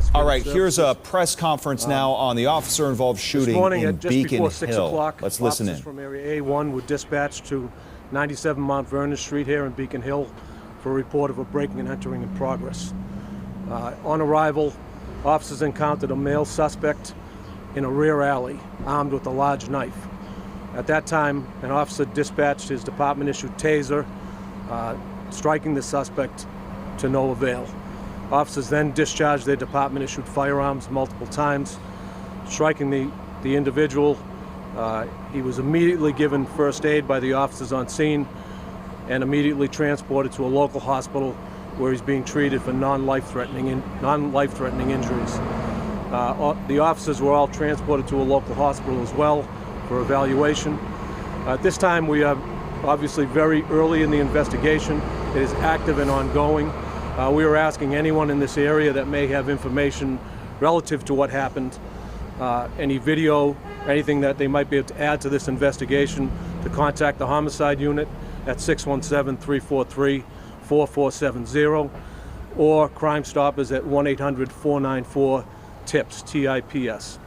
Investigative All right, here's a Services. press conference now on the officer-involved shooting This morning in at just Beacon before 6 Hill. o'clock, Let's listen officers in. from Area A1 were dispatched to 97 Mount Vernon Street here in Beacon Hill for a report of a breaking and entering in progress. On arrival, officers encountered a male suspect in a rear alley, armed with a large knife. At that time, an officer dispatched his department-issued taser, striking the suspect to no avail. Officers then discharged their department-issued firearms multiple times, striking the individual. He was immediately given first aid by the officers on scene and immediately transported to a local hospital where he's being treated for non-life-threatening injuries. The officers were all transported to a local hospital as well for evaluation. At this time, we are obviously very early in the investigation. It is active and ongoing. We are asking anyone in this area that may have information relative to what happened, any video, anything that they might be able to add to this investigation, to contact the homicide unit at 617-343-4470 or Crime Stoppers at 1-800-494-TIPS, TIPS.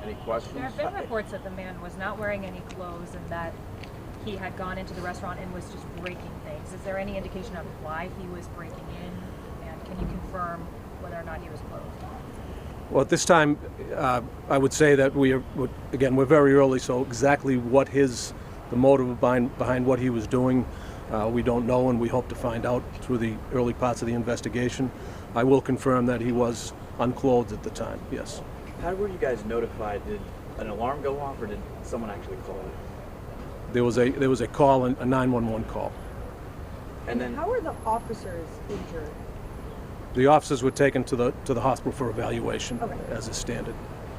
Any questions? There have been reports that the man was not wearing any clothes and that he had gone into the restaurant and was just breaking things. Is there any indication of why he was breaking in? And can you confirm whether or not he was clothed? Well, at this time, I would say that we're very early, so exactly what the motive behind what he was doing, we don't know, and we hope to find out through the early parts of the investigation. I will confirm that he was unclothed at the time, yes. How were you guys notified? Did an alarm go off, or did someone actually call it? There was a call, a 911 call. And then how were the officers injured? The officers were taken to the hospital for evaluation, as is standard.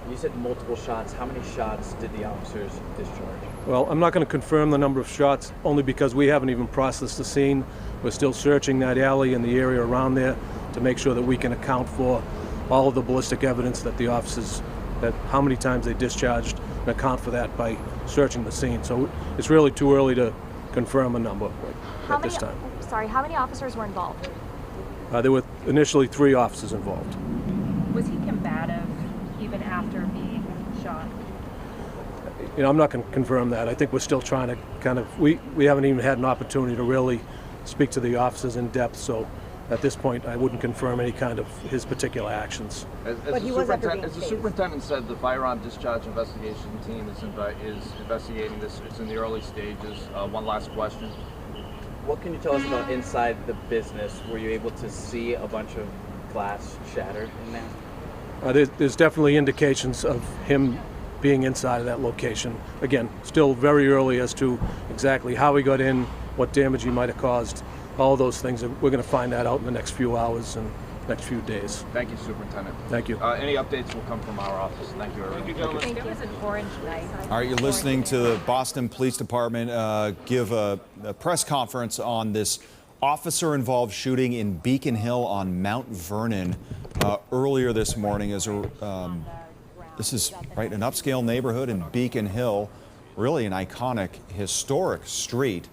you said multiple shots. How many shots did the officers discharge? Well, I'm not going to confirm the number of shots, only because we haven't even processed the scene. We're still searching that alley and the area around there to make sure that we can account for all of the ballistic evidence that the officers, that how many times they discharged, and account for that by searching the scene. So it's really too early to confirm a number at this time. Sorry, how many officers were involved? There were initially 3 officers involved. Was he combative even after being shot? You know, I'm not going to confirm that. I think we're still trying to kind of, we haven't even had an opportunity to really speak to the officers in depth, so at this point I wouldn't confirm any kind of his particular actions. But he was under being As the superintendent said, the firearm discharge investigation team is investigating this. It's in the early stages. One last question. What can you tell us about inside the business? Were you able to see a bunch of glass shattered in there? There's definitely indications of him being inside of that location. Again, still very early as to exactly how he got in, what damage he might have caused. All those things, we're going to find that out in the next few hours and next few days. Thank you, Superintendent. Thank you. Any updates will come from our office. Thank you, everyone. There was an orange knife. All right, you're listening to the Boston Police Department give a press conference on this officer-involved shooting in Beacon Hill on Mount Vernon earlier this morning. This is an upscale neighborhood in Beacon Hill, really an iconic, historic street.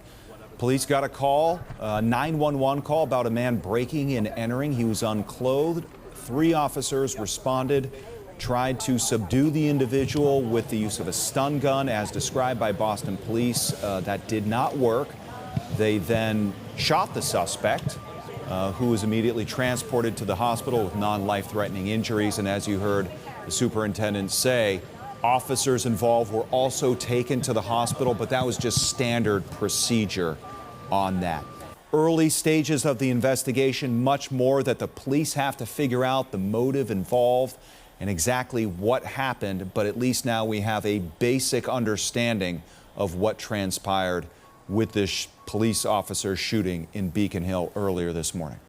Police got a call, a 911 call about a man breaking and entering. He was unclothed. 3 officers responded, tried to subdue the individual with the use of a stun gun, as described by Boston police. That did not work. They then shot the suspect, who was immediately transported to the hospital with non-life-threatening injuries. And as you heard the superintendent say, officers involved were also taken to the hospital, but that was just standard procedure on that. Early stages of the investigation, much more that the police have to figure out the motive involved and exactly what happened, but at least now we have a basic understanding of what transpired with this police officer shooting in Beacon Hill earlier this morning.